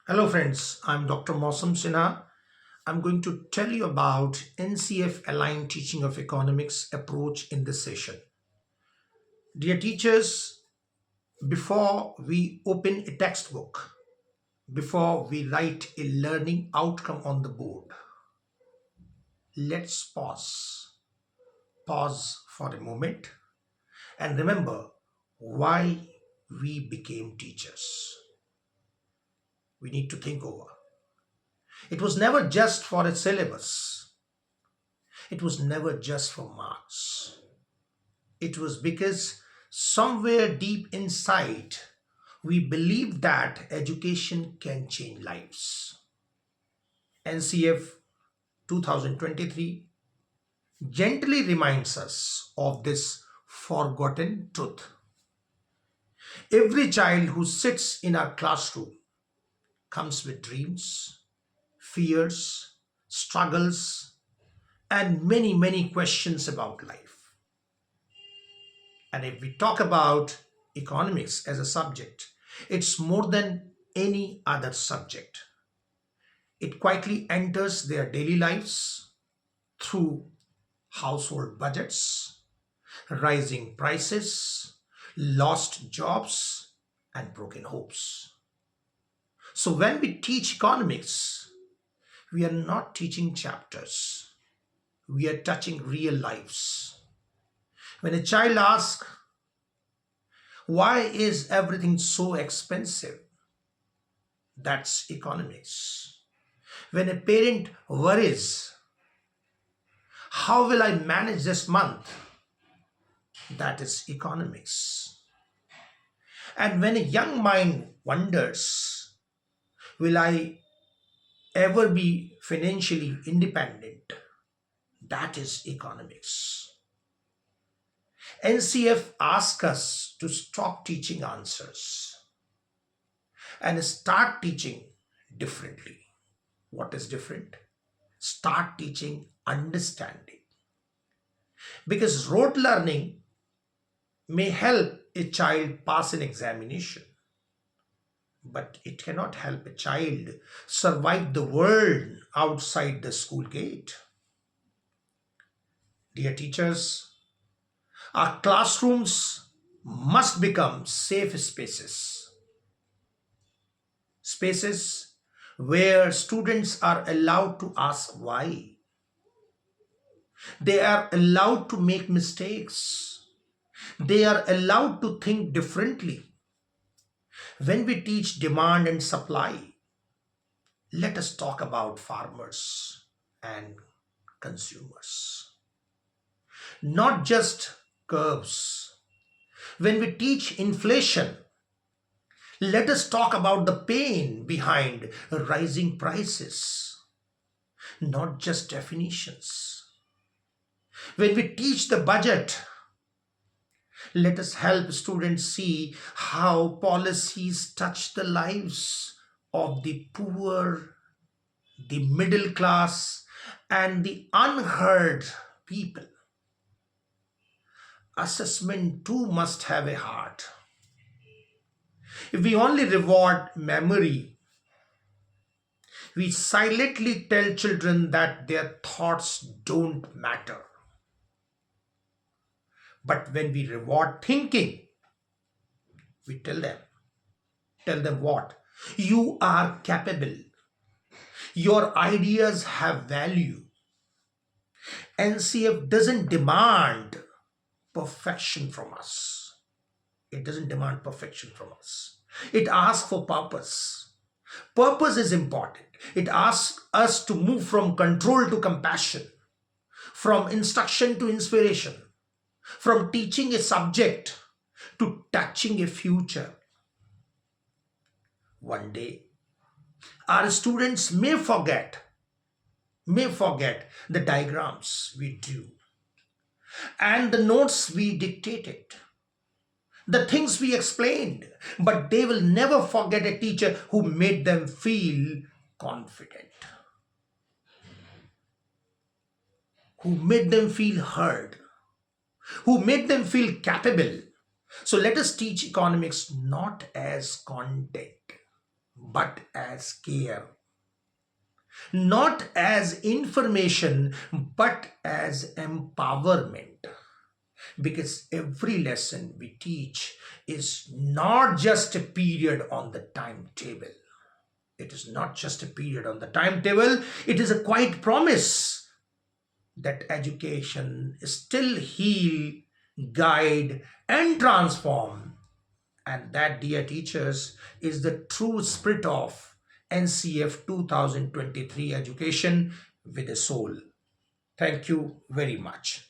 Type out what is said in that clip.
Hello friends, I'm Dr. Mosam Sinha. I'm going to tell you about NCF aligned teaching of economics approach in this session. Dear teachers, before we open a textbook, before we write a learning outcome on the board, let's pause. Pause for a moment and remember why we became teachers. We need to think over. It was never just for a syllabus. It was never just for marks. It was because somewhere deep inside, we believed that education can change lives. NCF 2023 gently reminds us of this forgotten truth. Every child who sits in our classroom comes with dreams, fears, struggles, and many questions about life. And if we talk about economics as a subject, it's more than any other subject. It quietly enters their daily lives through household budgets, rising prices, lost jobs, and broken hopes. So when we teach economics, we are not teaching chapters. We are touching real lives. When a child asks, why is everything so expensive? That's economics. When a parent worries, how will I manage this month? That is economics. And when a young mind wonders, will I ever be financially independent? That is economics. NCF asks us to stop teaching answers and start teaching differently. What is different? Start teaching understanding. Because rote learning may help a child pass an examination, but it cannot help a child survive the world outside the school gate. Dear teachers, our classrooms must become safe spaces. Spaces where students are allowed to ask why. They are allowed to make mistakes. They are allowed to think differently. When we teach demand and supply, let us talk about farmers and consumers, not just curves. When we teach inflation, let us talk about the pain behind rising prices, not just definitions. When we teach the budget, let us help students see how policies touch the lives of the poor, the middle class, and the unheard people. Assessment too must have a heart. If we only reward memory, we silently tell children that their thoughts don't matter. But when we reward thinking, we tell them what? You are capable. Your ideas have value. NCF doesn't demand perfection from us. It doesn't demand perfection from us. It asks for purpose. Purpose is important. It asks us to move from control to compassion, from instruction to inspiration, from teaching a subject to touching a future. One day, our students may forget the diagrams we drew and the notes we dictated, the things we explained, but they will never forget a teacher who made them feel confident, who made them feel heard, who made them feel capable. So let us teach economics not as content, but as care. Not as information, but as empowerment. Because every lesson we teach is not just a period on the timetable. It is not just a period on the timetable, it is a quiet promise that education still heal, guide, and transform. And that, dear teachers, is the true spirit of NCF 2023 education with a soul. Thank you very much.